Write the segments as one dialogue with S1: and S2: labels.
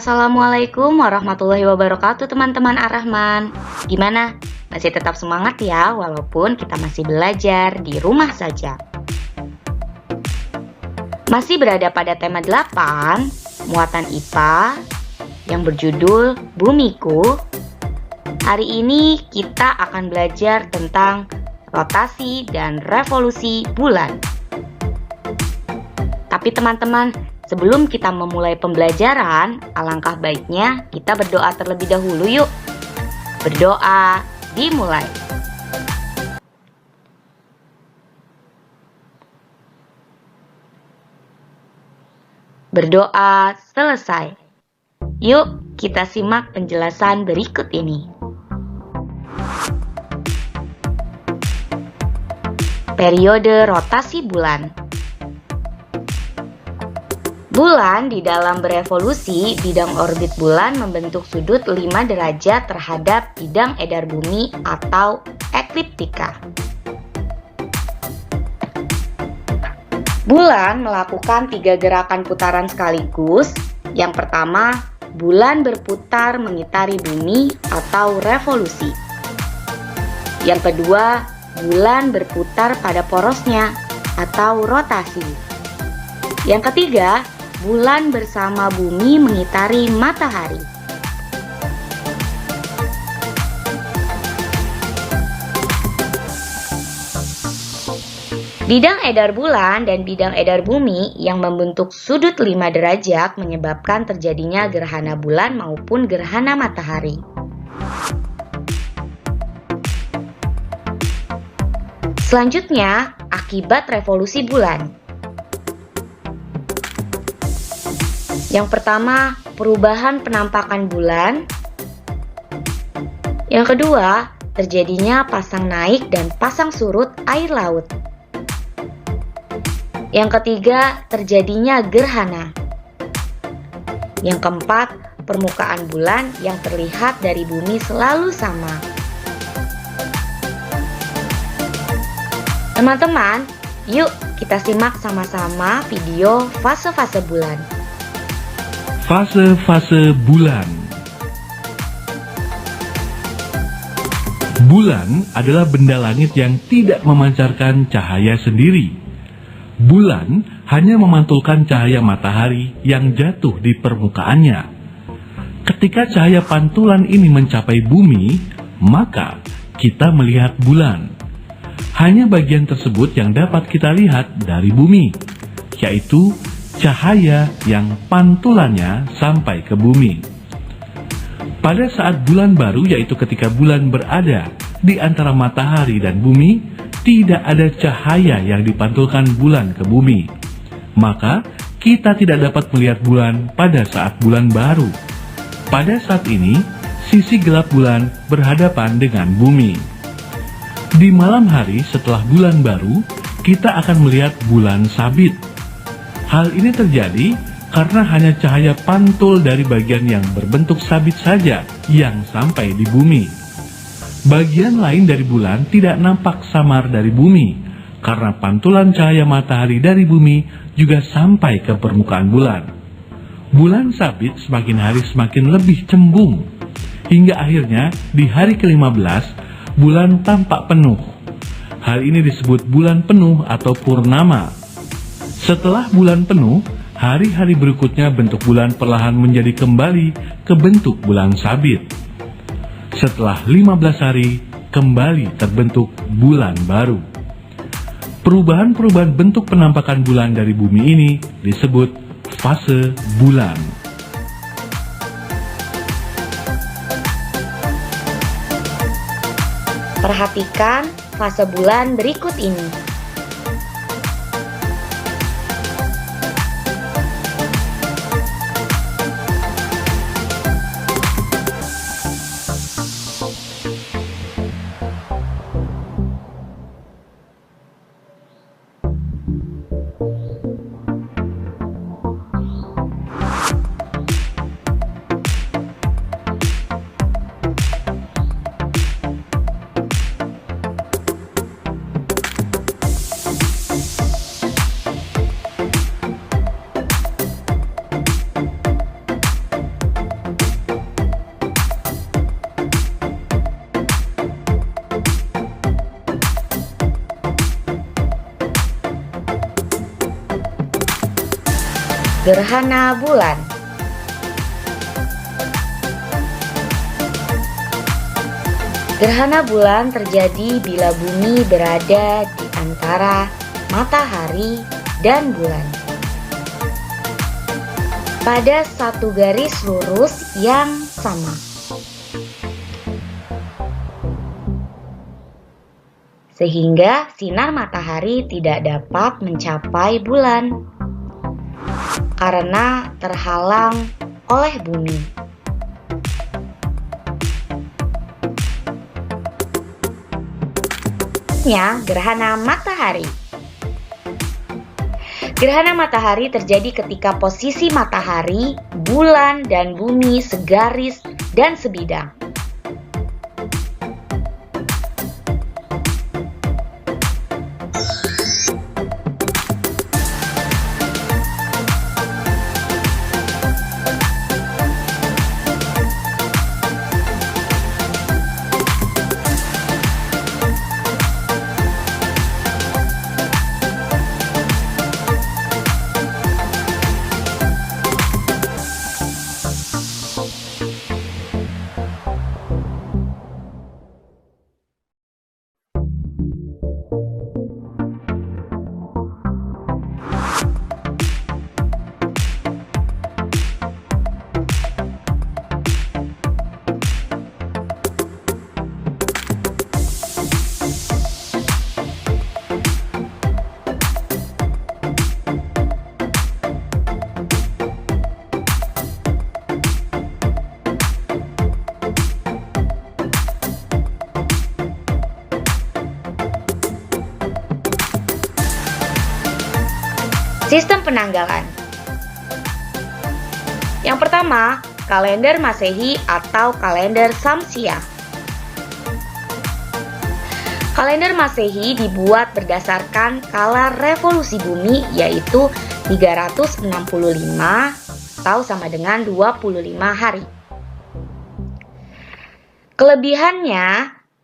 S1: Assalamualaikum warahmatullahi wabarakatuh teman-teman Ar-Rahman. Gimana? Masih tetap semangat ya walaupun kita masih belajar di rumah saja. Masih berada pada tema 8, muatan IPA yang berjudul Bumiku. Hari ini kita akan belajar tentang rotasi dan revolusi bulan. Tapi teman-teman, sebelum kita memulai pembelajaran, alangkah baiknya kita berdoa terlebih dahulu yuk. Berdoa dimulai. Berdoa selesai. Yuk kita simak penjelasan berikut ini. Periode rotasi bulan. Bulan di dalam berevolusi, bidang orbit bulan membentuk sudut 5 derajat terhadap bidang edar bumi atau ekliptika. Bulan melakukan 3 gerakan putaran sekaligus. Yang pertama, bulan berputar mengitari bumi atau revolusi. Yang kedua, bulan berputar pada porosnya atau rotasi. Yang ketiga, bulan bersama bumi mengitari matahari. Bidang edar bulan dan bidang edar bumi yang membentuk sudut 5 derajat menyebabkan terjadinya gerhana bulan maupun gerhana matahari. Selanjutnya, akibat revolusi bulan. Yang pertama, perubahan penampakan bulan. Yang kedua, terjadinya pasang naik dan pasang surut air laut. Yang ketiga, terjadinya gerhana. Yang keempat, permukaan bulan yang terlihat dari bumi selalu sama. Teman-teman, yuk kita simak sama-sama video fase-fase bulan.
S2: Fase-fase bulan. Bulan adalah benda langit yang tidak memancarkan cahaya sendiri. Bulan hanya memantulkan cahaya matahari yang jatuh di permukaannya. Ketika cahaya pantulan ini mencapai bumi, maka kita melihat bulan. Hanya bagian tersebut yang dapat kita lihat dari bumi, yaitu cahaya yang pantulannya sampai ke bumi. Pada saat bulan baru, yaitu ketika bulan berada di antara matahari dan bumi, tidak ada cahaya yang dipantulkan bulan ke bumi. Maka kita tidak dapat melihat bulan pada saat bulan baru. Pada saat ini, sisi gelap bulan berhadapan dengan bumi. Di malam hari setelah bulan baru, kita akan melihat bulan sabit. Hal ini terjadi karena hanya cahaya pantul dari bagian yang berbentuk sabit saja yang sampai di bumi. Bagian lain dari bulan tidak nampak samar dari bumi, karena pantulan cahaya matahari dari bumi juga sampai ke permukaan bulan. Bulan sabit semakin hari semakin lebih cembung, hingga akhirnya di hari ke-15 bulan tampak penuh. Hal ini disebut bulan penuh atau purnama. Setelah bulan penuh, hari-hari berikutnya bentuk bulan perlahan menjadi kembali ke bentuk bulan sabit. Setelah 15 hari, kembali terbentuk bulan baru. Perubahan-perubahan bentuk penampakan bulan dari bumi ini disebut fase bulan.
S1: Perhatikan fase bulan berikut ini. Gerhana bulan. Gerhana bulan terjadi bila bumi berada di antara matahari dan bulan pada satu garis lurus yang sama. Sehingga sinar matahari tidak dapat mencapai bulan karena terhalang oleh bumi. Gerhana matahari. Gerhana matahari terjadi ketika posisi matahari, bulan, dan bumi segaris dan sebidang. Sistem penanggalan. Yang pertama, kalender Masehi atau kalender Syamsiah. Kalender Masehi dibuat berdasarkan kala revolusi bumi, yaitu 365 atau sama dengan 25 hari.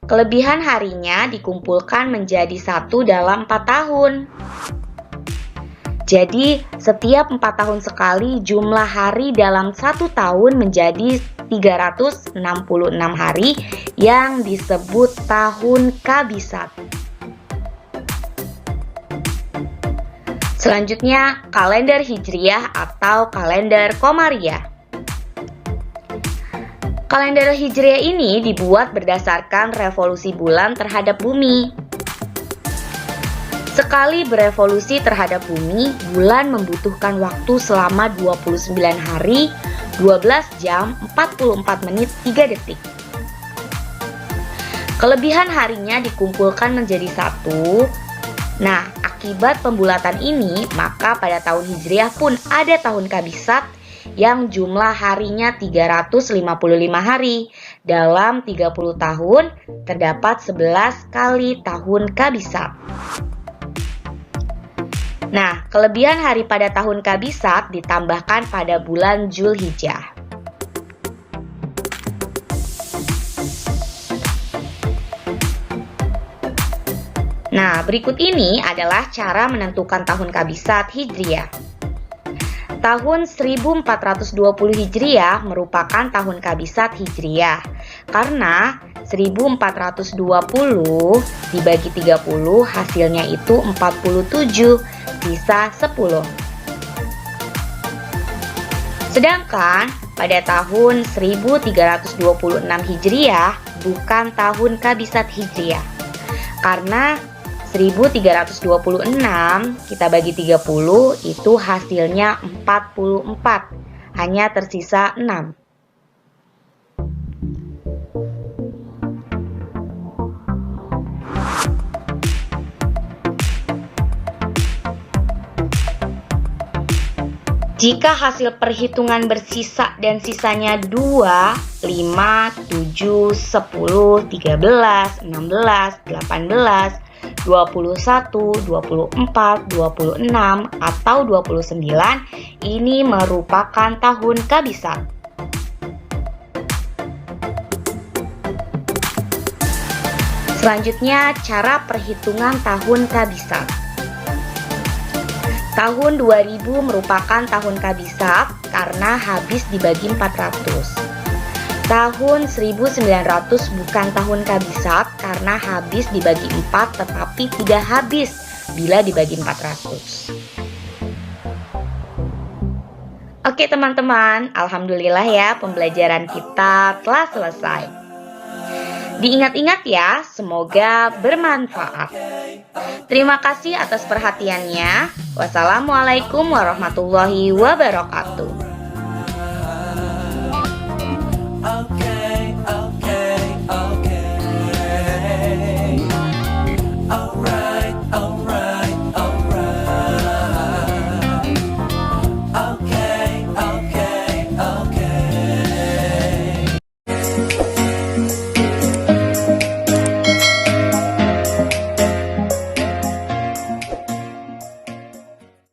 S1: Kelebihan harinya dikumpulkan menjadi 1 dalam 4 tahun. Jadi, setiap 4 tahun sekali jumlah hari dalam 1 tahun menjadi 366 hari yang disebut tahun Kabisat. Selanjutnya, kalender Hijriyah atau kalender Komariah. Kalender Hijriyah ini dibuat berdasarkan revolusi bulan terhadap bumi. Sekali berevolusi terhadap bumi, bulan membutuhkan waktu selama 29 hari, 12 jam, 44 menit, 3 detik. Kelebihan harinya dikumpulkan menjadi 1. Nah, akibat pembulatan ini, maka pada tahun Hijriah pun ada tahun Kabisat yang jumlah harinya 355 hari. Dalam 30 tahun, terdapat 11 kali tahun Kabisat. Nah, kelebihan hari pada tahun Kabisat ditambahkan pada bulan Zulhijjah. Nah, berikut ini adalah cara menentukan tahun Kabisat Hijriyah. Tahun 1420 Hijriyah merupakan tahun Kabisat Hijriyah karena 1420 dibagi 30 hasilnya itu 47, sisa 10. Sedangkan pada tahun 1326 Hijriyah bukan tahun Kabisat Hijriyah karena 1326 kita bagi 30 itu hasilnya 44, hanya tersisa 6. Jika hasil perhitungan bersisa dan sisanya 2, 5, 7, 10, 13, 16, 18, 21, 24, 26, atau 29, ini merupakan tahun Kabisat. Selanjutnya, cara perhitungan tahun Kabisat. Tahun 2000 merupakan tahun kabisat karena habis dibagi 400. Tahun 1900 bukan tahun kabisat karena habis dibagi 4 tetapi tidak habis bila dibagi 400. Oke teman-teman, alhamdulillah ya pembelajaran kita telah selesai. Diingat-ingat ya, semoga bermanfaat. Terima kasih atas perhatiannya. Wassalamualaikum warahmatullahi wabarakatuh.